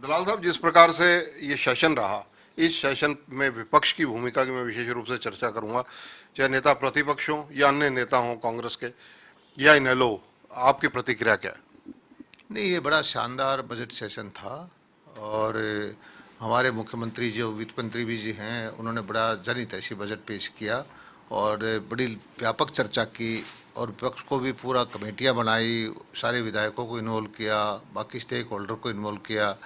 दलाल साहब, जिस प्रकार से ये सेशन रहा, इस सेशन में विपक्ष की भूमिका की मैं विशेष रूप से चर्चा करूंगा, चाहे नेता प्रतिपक्ष हो या अन्य नेता हो कांग्रेस के या इनेलो, आपकी प्रतिक्रिया क्या है? नहीं, ये बड़ा शानदार बजट सेशन था। और हमारे मुख्यमंत्री जो वित्त मंत्री भी जी हैं, उन्होंने बड़ा जनहितैषी बजट पेश किया और बड़ी व्यापक चर्चा की। और विपक्ष को भी पूरा कमेटियां बनाई, सारे विधायकों को इन्वॉल्व किया, बाकी स्टेक होल्डर को इन्वॉल्व किया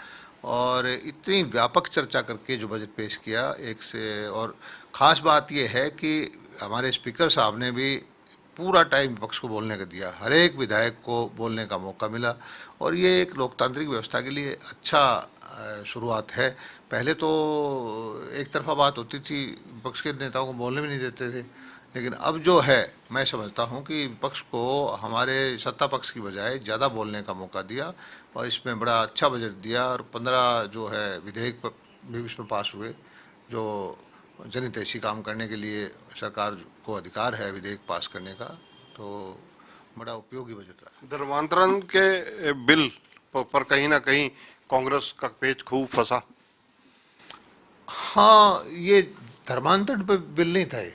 और इतनी व्यापक चर्चा करके जो बजट पेश किया एक से। और ख़ास बात यह है कि हमारे स्पीकर साहब ने भी पूरा टाइम विपक्ष को बोलने का दिया, हर एक विधायक को बोलने का मौका मिला। और ये एक लोकतांत्रिक व्यवस्था के लिए अच्छा शुरुआत है। पहले तो एक तरफा बात होती थी, विपक्ष के नेताओं को बोलने भी नहीं देते थे। लेकिन अब जो है, मैं समझता हूँ कि विपक्ष को हमारे सत्ता पक्ष की बजाय ज़्यादा बोलने का मौका दिया और इसमें बड़ा अच्छा बजट दिया। और 15 जो है विधेयक भी इसमें पास हुए, जो जनहितैषी काम करने के लिए सरकार को अधिकार है विधेयक पास करने का। तो बड़ा उपयोगी बजट रहा। धर्मांतरण के बिल पर कहीं ना कहीं कांग्रेस का पेच खूब फंसा। हाँ, ये धर्मांतरण पर बिल नहीं था, ये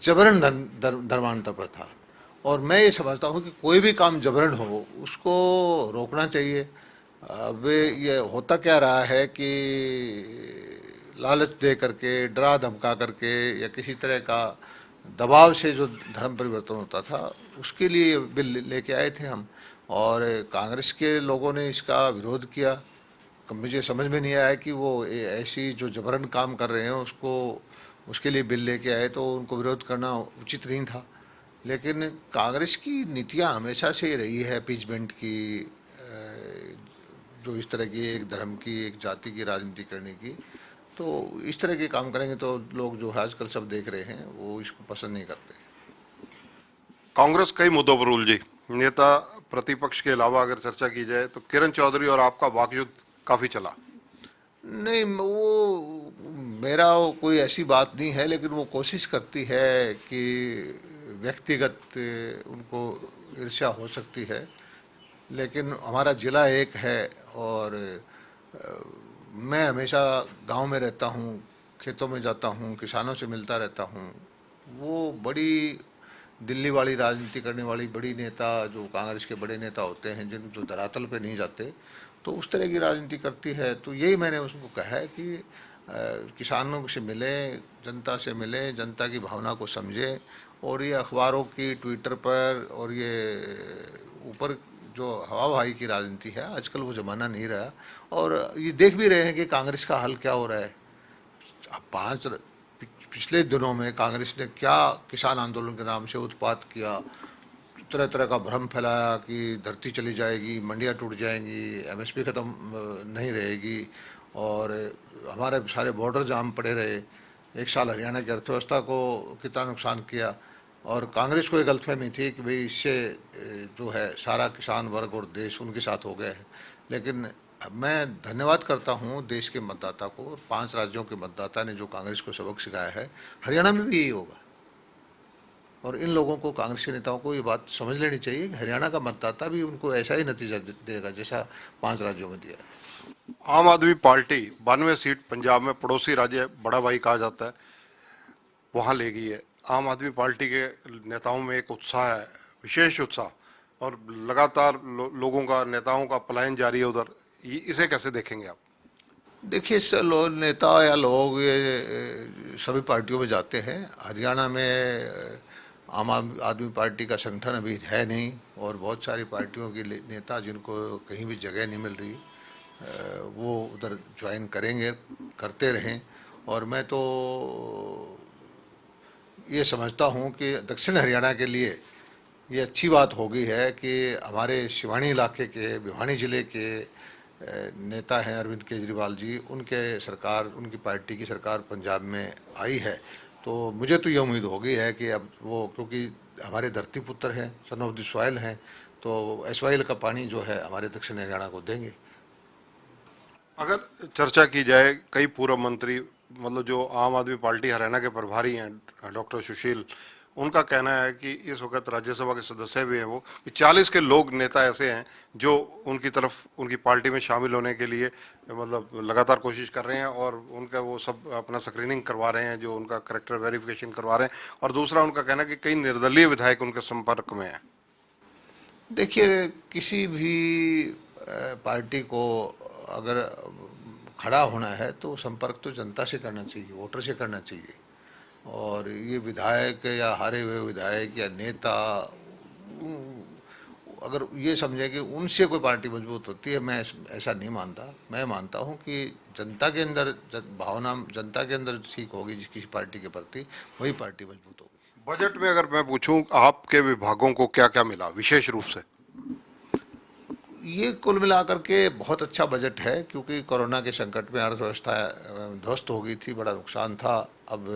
जबरन धर्मांतरण पर था। और मैं ये समझता हूँ कि कोई भी काम जबरन हो उसको रोकना चाहिए। अब ये होता क्या रहा है कि लालच दे करके, डरा धमका करके या किसी तरह का दबाव से जो धर्म परिवर्तन होता था, उसके लिए ये बिल लेके आए थे हम। और कांग्रेस के लोगों ने इसका विरोध किया। मुझे समझ में नहीं आया कि वो ऐसी जो जबरन काम कर रहे हैं उसको, उसके लिए बिल लेके आए, तो उनको विरोध करना उचित नहीं था। लेकिन कांग्रेस की नीतियां हमेशा से ही रही है पीचमेंट की, जो इस तरह की एक धर्म की, एक जाति की राजनीति करने की। तो इस तरह के काम करेंगे तो लोग जो है आजकल सब देख रहे हैं वो इसको पसंद नहीं करते। कांग्रेस कई मुद्दों पर उलझी। नेता प्रतिपक्ष के अलावा अगर चर्चा की जाए तो किरण चौधरी और आपका वाकयुद्ध काफी चला। नहीं, वो मेरा वो कोई ऐसी बात नहीं है, लेकिन वो कोशिश करती है कि व्यक्तिगत उनको ईर्ष्या हो सकती है। लेकिन हमारा जिला एक है और मैं हमेशा गांव में रहता हूँ, खेतों में जाता हूँ, किसानों से मिलता रहता हूँ। वो बड़ी दिल्ली वाली राजनीति करने वाली बड़ी नेता, जो कांग्रेस के बड़े नेता होते हैं, जिन जो धरातल पे नहीं जाते, तो उस तरह की राजनीति करती है। तो यही मैंने उसको कहा है कि किसानों से मिलें, जनता से मिलें, जनता की भावना को समझें। और ये अखबारों की, ट्विटर पर और ये ऊपर जो हवा बहाई की राजनीति है, आजकल वो ज़माना नहीं रहा। और ये देख भी रहे हैं कि कांग्रेस का हाल क्या हो रहा है। अब पिछले दिनों में कांग्रेस ने क्या किसान आंदोलन के नाम से उत्पात किया, तरह तरह का भ्रम फैलाया कि धरती चली जाएगी, मंडियां टूट जाएंगी, एमएसपी खत्म नहीं रहेगी और हमारे सारे बॉर्डर जाम पड़े रहे। एक साल हरियाणा की अर्थव्यवस्था को कितना नुकसान किया। और कांग्रेस को एक गलतफहमी थी कि भाई इससे जो है सारा किसान वर्ग और देश उनके साथ हो गया है। लेकिन मैं धन्यवाद करता हूँ देश के मतदाता को। 5 राज्यों के मतदाता ने जो कांग्रेस को सबक सिखाया है, हरियाणा में भी यही होगा। और इन लोगों को, कांग्रेस के नेताओं को ये बात समझ लेनी चाहिए कि हरियाणा का मतदाता भी उनको ऐसा ही नतीजा देगा जैसा 5 राज्यों में दिया है। आम आदमी पार्टी 92 सीट पंजाब में, पड़ोसी राज्य बड़ा भाई कहा जाता है, वहां ले गई है। आम आदमी पार्टी के नेताओं में एक उत्साह है, विशेष उत्साह, और लगातार लोगों का, नेताओं का पलायन जारी है उधर। इसे कैसे देखेंगे आप? देखिए सर, नेता या लोग ये सभी पार्टियों में जाते हैं। हरियाणा में आम आदमी पार्टी का संगठन अभी है नहीं और बहुत सारी पार्टियों के नेता जिनको कहीं भी जगह नहीं मिल रही, वो उधर ज्वाइन करेंगे, करते रहें। और मैं तो ये समझता हूँ कि दक्षिण हरियाणा के लिए ये अच्छी बात हो गई है कि हमारे शिवानी इलाके के, भिवानी जिले के नेता हैं अरविंद केजरीवाल जी, उनके सरकार, उनकी पार्टी की सरकार पंजाब में आई है। तो मुझे तो ये उम्मीद हो गई है कि अब वो, क्योंकि हमारे धरती पुत्र हैं, सन ऑफ द सॉइल हैं, तो एसवाइल का पानी जो है हमारे दक्षिण हरियाणा को देंगे। अगर चर्चा की जाए, कई पूर्व मंत्री, मतलब जो आम आदमी पार्टी हरियाणा के प्रभारी हैं, डॉक्टर सुशील, उनका कहना है कि इस वक्त राज्यसभा के सदस्य भी हैं वो, कि 40 के लोग नेता ऐसे हैं जो उनकी तरफ, उनकी पार्टी में शामिल होने के लिए मतलब लगातार कोशिश कर रहे हैं और उनका वो सब अपना स्क्रीनिंग करवा रहे हैं, जो उनका करेक्टर वेरिफिकेशन करवा रहे हैं। और दूसरा उनका कहना है कि कई निर्दलीय विधायक उनके संपर्क में हैं। देखिए, किसी भी पार्टी को अगर खड़ा होना है तो संपर्क तो जनता से करना चाहिए, वोटर से करना चाहिए। और ये विधायक या हारे हुए विधायक या नेता अगर ये समझे कि उनसे कोई पार्टी मजबूत होती है, मैं ऐसा नहीं मानता। मैं मानता हूँ कि जनता के अंदर भावना, जनता के अंदर ठीक होगी किसी पार्टी के प्रति, वही पार्टी मजबूत होगी। बजट में अगर मैं पूछूं आपके विभागों को क्या क्या मिला विशेष रूप से? ये कुल मिलाकर के बहुत अच्छा बजट है, क्योंकि कोरोना के संकट में अर्थव्यवस्था ध्वस्त हो गई थी, बड़ा नुकसान था। अब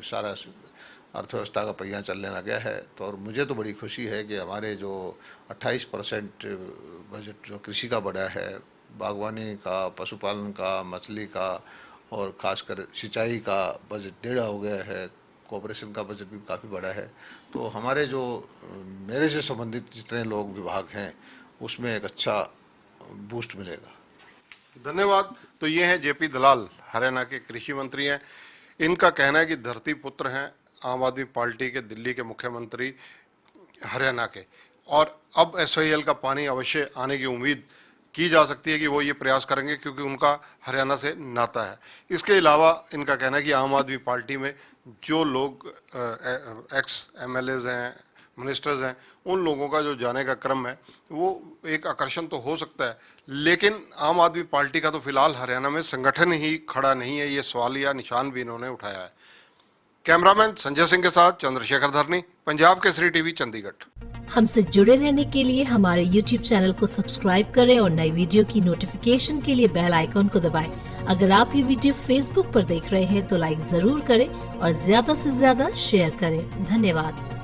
सारा अर्थव्यवस्था का पहिया चलने लगा है। तो और मुझे तो बड़ी खुशी है कि हमारे जो 28% बजट जो कृषि का बढ़ा है, बागवानी का, पशुपालन का, मछली का और खासकर सिंचाई का बजट 1.5 हो गया है। कॉर्पोरेशन का बजट भी काफ़ी बड़ा है। तो हमारे जो मेरे से संबंधित जितने लोग विभाग हैं उसमें एक अच्छा बूस्ट मिलेगा। धन्यवाद। तो ये हैं जेपी दलाल, हरियाणा के कृषि मंत्री हैं। इनका कहना है कि धरती पुत्र हैं आम आदमी पार्टी के दिल्ली के मुख्यमंत्री हरियाणा के, और अब एसवाईएल का पानी अवश्य आने की उम्मीद की जा सकती है कि वो ये प्रयास करेंगे, क्योंकि उनका हरियाणा से नाता है। इसके अलावा इनका कहना है कि आम आदमी पार्टी में जो लोग एक्स एमएलएज हैं, मिनिस्टर्स हैं, उन लोगों का जो जाने का क्रम है वो एक आकर्षण तो हो सकता है, लेकिन आम आदमी पार्टी का तो फिलहाल हरियाणा में संगठन ही खड़ा नहीं है, ये सवाल या निशान भी इन्होंने उठाया है। कैमरामैन संजय सिंह के साथ चंद्रशेखर धरनी, पंजाब केसरी टीवी, चंडीगढ़। हमसे जुड़े रहने के लिए हमारे YouTube चैनल को सब्सक्राइब करें और नई वीडियो की नोटिफिकेशन के लिए बेल आइकॉन को दबाएं। अगर आप ये वीडियो Facebook पर देख रहे हैं तो लाइक जरूर करें और ज्यादा से ज्यादा शेयर करें। धन्यवाद।